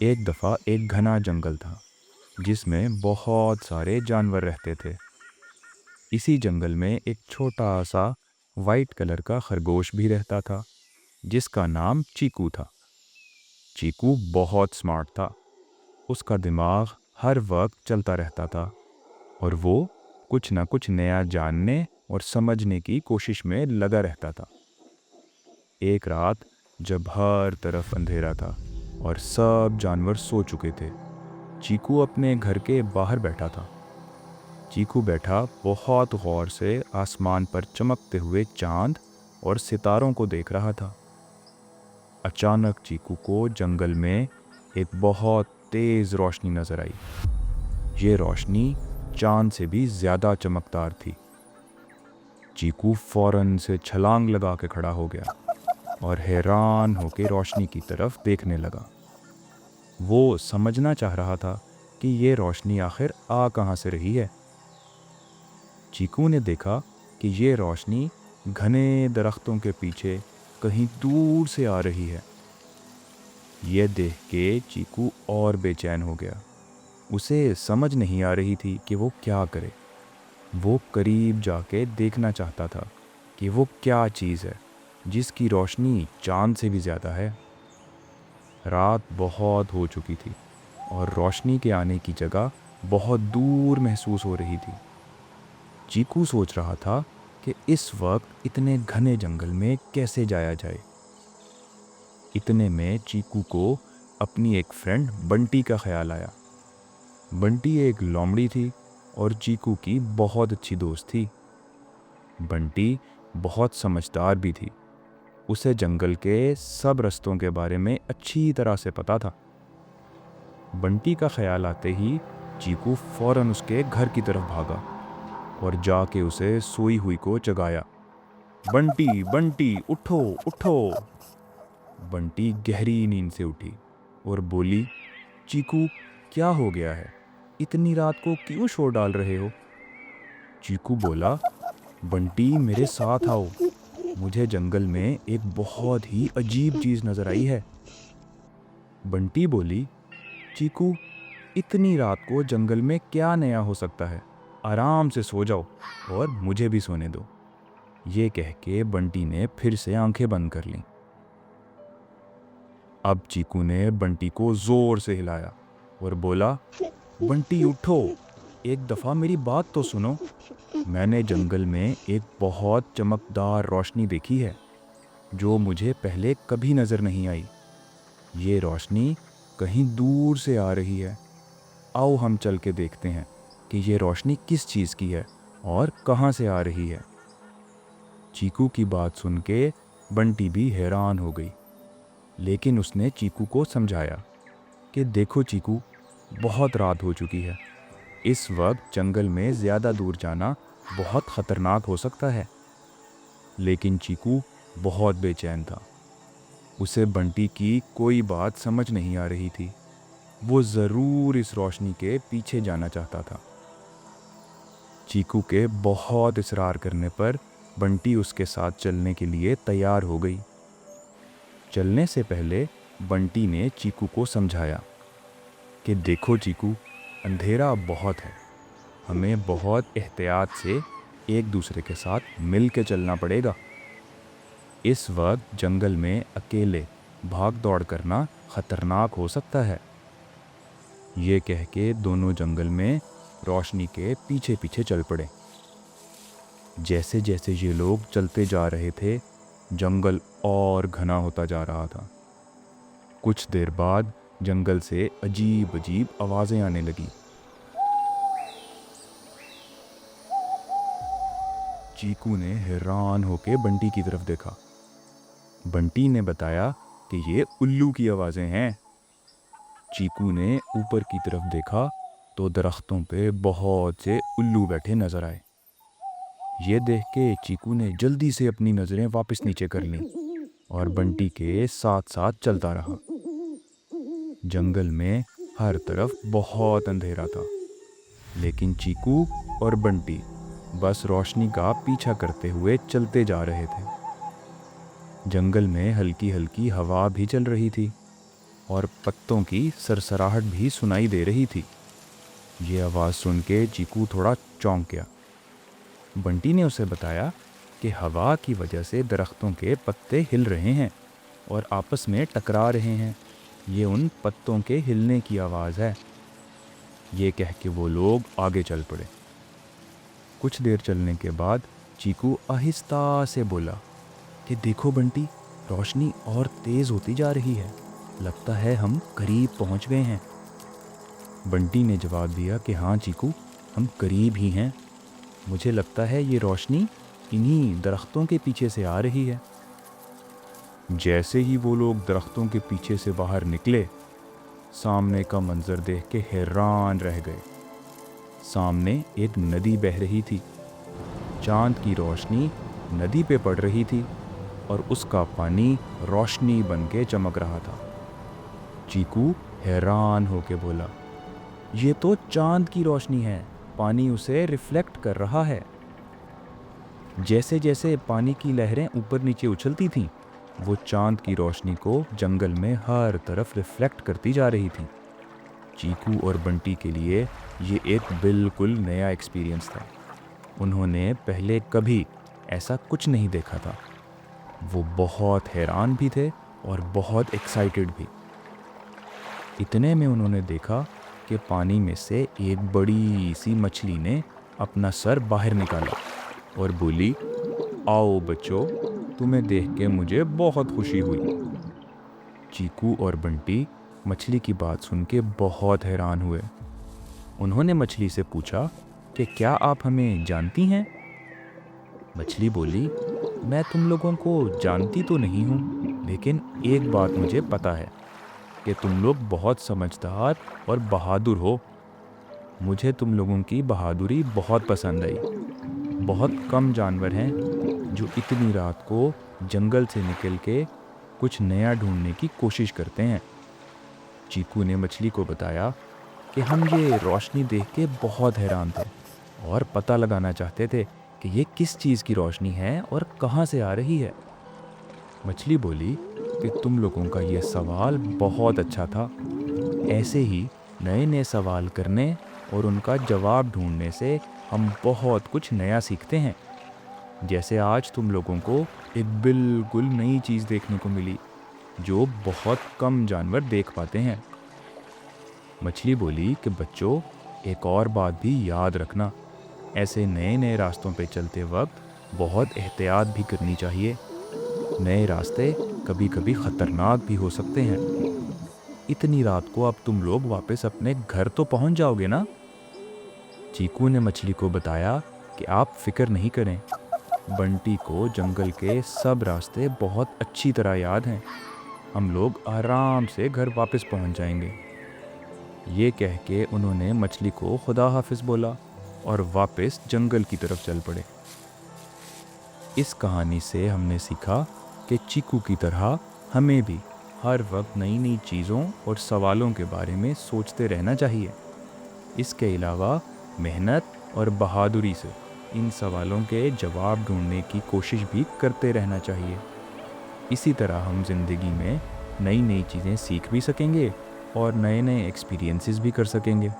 एक दफ़ा एक घना जंगल था जिसमें बहुत सारे जानवर रहते थे। इसी जंगल में एक छोटा सा वाइट कलर का खरगोश भी रहता था जिसका नाम चीकू था। चीकू बहुत स्मार्ट था। उसका दिमाग हर वक्त चलता रहता था और वो कुछ ना कुछ नया जानने और समझने की कोशिश में लगा रहता था। एक रात जब हर तरफ अंधेरा था और सब जानवर सो चुके थे, चीकू अपने घर के बाहर बैठा था। चीकू बैठा बहुत गौर से आसमान पर चमकते हुए चांद और सितारों को देख रहा था। अचानक चीकू को जंगल में एक बहुत तेज रोशनी नजर आई। ये रोशनी चांद से भी ज्यादा चमकदार थी। चीकू फौरन से छलांग लगा के खड़ा हो गया और हैरान होकर रोशनी की तरफ देखने लगा। वो समझना चाह रहा था कि ये रोशनी आखिर आ कहाँ से रही है। चीकू ने देखा कि ये रोशनी घने दरख्तों के पीछे कहीं दूर से आ रही है। ये देख के चीकू और बेचैन हो गया। उसे समझ नहीं आ रही थी कि वो क्या करे। वो करीब जाके देखना चाहता था कि वो क्या चीज़ है जिसकी रोशनी चांद से भी ज़्यादा है। रात बहुत हो चुकी थी और रोशनी के आने की जगह बहुत दूर महसूस हो रही थी। चीकू सोच रहा था कि इस वक्त इतने घने जंगल में कैसे जाया जाए। इतने में चीकू को अपनी एक फ्रेंड बंटी का ख्याल आया। बंटी एक लोमड़ी थी और चीकू की बहुत अच्छी दोस्त थी। बंटी बहुत समझदार भी थी। उसे जंगल के सब रास्तों के बारे में अच्छी तरह से पता था। बंटी का ख्याल आते ही चीकू फौरन उसके घर की तरफ भागा और जाके उसे सोई हुई को जगाया। बंटी बंटी उठो उठो। बंटी गहरी नींद से उठी और बोली, चीकू क्या हो गया है? इतनी रात को क्यों शोर डाल रहे हो? चीकू बोला, बंटी मेरे साथ आओ। मुझे जंगल में एक बहुत ही अजीब चीज़ नज़र आई है। बंटी बोली, चीकू इतनी रात को जंगल में क्या नया हो सकता है? आराम से सो जाओ और मुझे भी सोने दो। ये कह के बंटी ने फिर से आंखें बंद कर लीं। अब चीकू ने बंटी को जोर से हिलाया और बोला, बंटी उठो, एक दफ़ा मेरी बात तो सुनो। मैंने जंगल में एक बहुत चमकदार रोशनी देखी है जो मुझे पहले कभी नज़र नहीं आई। ये रोशनी कहीं दूर से आ रही है। आओ हम चल के देखते हैं कि ये रोशनी किस चीज़ की है और कहाँ से आ रही है। चीकू की बात सुन के बंटी भी हैरान हो गई, लेकिन उसने चीकू को समझाया कि देखो चीकू, बहुत रात हो चुकी है। इस वक्त जंगल में ज़्यादा दूर जाना बहुत ख़तरनाक हो सकता है। लेकिन चीकू बहुत बेचैन था। उसे बंटी की कोई बात समझ नहीं आ रही थी। वो ज़रूर इस रोशनी के पीछे जाना चाहता था। चीकू के बहुत इसरार करने पर बंटी उसके साथ चलने के लिए तैयार हो गई। चलने से पहले बंटी ने चीकू को समझाया कि देखो चीकू, अंधेरा बहुत है। हमें बहुत एहतियात से एक दूसरे के साथ मिल के चलना पड़ेगा। इस वक्त जंगल में अकेले भाग दौड़ करना ख़तरनाक हो सकता है। ये कह के दोनों जंगल में रोशनी के पीछे पीछे चल पड़े। जैसे जैसे ये लोग चलते जा रहे थे, जंगल और घना होता जा रहा था। कुछ देर बाद जंगल से अजीब अजीब आवाज़ें आने लगी। चीकू ने हैरान होकर बंटी की तरफ देखा। बंटी ने बताया कि ये उल्लू की आवाज़ें हैं। चीकू ने ऊपर की तरफ देखा तो दरख्तों पे बहुत से उल्लू बैठे नजर आए। ये देख के चीकू ने जल्दी से अपनी नज़रें वापस नीचे कर लीं और बंटी के साथ साथ चलता रहा। जंगल में हर तरफ बहुत अंधेरा था, लेकिन चीकू और बंटी बस रोशनी का पीछा करते हुए चलते जा रहे थे। जंगल में हल्की हल्की हवा भी चल रही थी और पत्तों की सरसराहट भी सुनाई दे रही थी। ये आवाज़ सुन के चीकू थोड़ा चौंक गया। बंटी ने उसे बताया कि हवा की वजह से दरख्तों के पत्ते हिल रहे हैं और आपस में टकरा रहे हैं। ये उन पत्तों के हिलने की आवाज़ है। ये कह के वो लोग आगे चल पड़े। कुछ देर चलने के बाद चीकू आहिस्ता से बोला कि देखो बंटी, रोशनी और तेज़ होती जा रही है। लगता है हम करीब पहुंच गए हैं। बंटी ने जवाब दिया कि हाँ चीकू, हम करीब ही हैं। मुझे लगता है ये रोशनी इन्हीं दरख्तों के पीछे से आ रही है। जैसे ही वो लोग दरख्तों के पीछे से बाहर निकले, सामने का मंजर देख के हैरान रह गए। सामने एक नदी बह रही थी। चांद की रोशनी नदी पे पड़ रही थी और उसका पानी रोशनी बन के चमक रहा था। चीकू हैरान होके बोला, ये तो चांद की रोशनी है, पानी उसे रिफ्लेक्ट कर रहा है। जैसे जैसे पानी की लहरें ऊपर नीचे उछलती थीं, वो चांद की रोशनी को जंगल में हर तरफ रिफ्लेक्ट करती जा रही थी। चीकू और बंटी के लिए ये एक बिल्कुल नया एक्सपीरियंस था। उन्होंने पहले कभी ऐसा कुछ नहीं देखा था। वो बहुत हैरान भी थे और बहुत एक्साइटेड भी। इतने में उन्होंने देखा कि पानी में से एक बड़ी सी मछली ने अपना सर बाहर निकाला और बोली, आओ बच्चों, तुम्हें देख के मुझे बहुत खुशी हुई। चीकू और बंटी मछली की बात सुन के बहुत हैरान हुए। उन्होंने मछली से पूछा कि क्या आप हमें जानती हैं? मछली बोली, मैं तुम लोगों को जानती तो नहीं हूँ, लेकिन एक बात मुझे पता है कि तुम लोग बहुत समझदार और बहादुर हो। मुझे तुम लोगों की बहादुरी बहुत पसंद आई। बहुत कम जानवर हैं जो इतनी रात को जंगल से निकल के कुछ नया ढूंढने की कोशिश करते हैं। चीकू ने मछली को बताया कि हम ये रोशनी देख के बहुत हैरान थे और पता लगाना चाहते थे कि ये किस चीज़ की रोशनी है और कहाँ से आ रही है। मछली बोली कि तुम लोगों का ये सवाल बहुत अच्छा था। ऐसे ही नए नए सवाल करने और उनका जवाब ढूंढने से हम बहुत कुछ नया सीखते हैं। जैसे आज तुम लोगों को एक बिल्कुल नई चीज़ देखने को मिली जो बहुत कम जानवर देख पाते हैं। मछली बोली कि बच्चों, एक और बात भी याद रखना, ऐसे नए नए रास्तों पे चलते वक्त बहुत एहतियात भी करनी चाहिए। नए रास्ते कभी कभी ख़तरनाक भी हो सकते हैं। इतनी रात को अब तुम लोग वापस अपने घर तो पहुंच जाओगे ना? चीकू ने मछली को बताया कि आप फिक्र नहीं करें, बंटी को जंगल के सब रास्ते बहुत अच्छी तरह याद हैं। हम लोग आराम से घर वापस पहुंच जाएंगे। ये कह के उन्होंने मछली को खुदा हाफिज़ बोला और वापस जंगल की तरफ चल पड़े। इस कहानी से हमने सीखा कि चीकू की तरह हमें भी हर वक्त नई नई चीज़ों और सवालों के बारे में सोचते रहना चाहिए। इसके अलावा मेहनत और बहादुरी से इन सवालों के जवाब ढूंढने की कोशिश भी करते रहना चाहिए। इसी तरह हम ज़िंदगी में नई नई चीज़ें सीख भी सकेंगे और नए नए एक्सपीरियंसेस भी कर सकेंगे।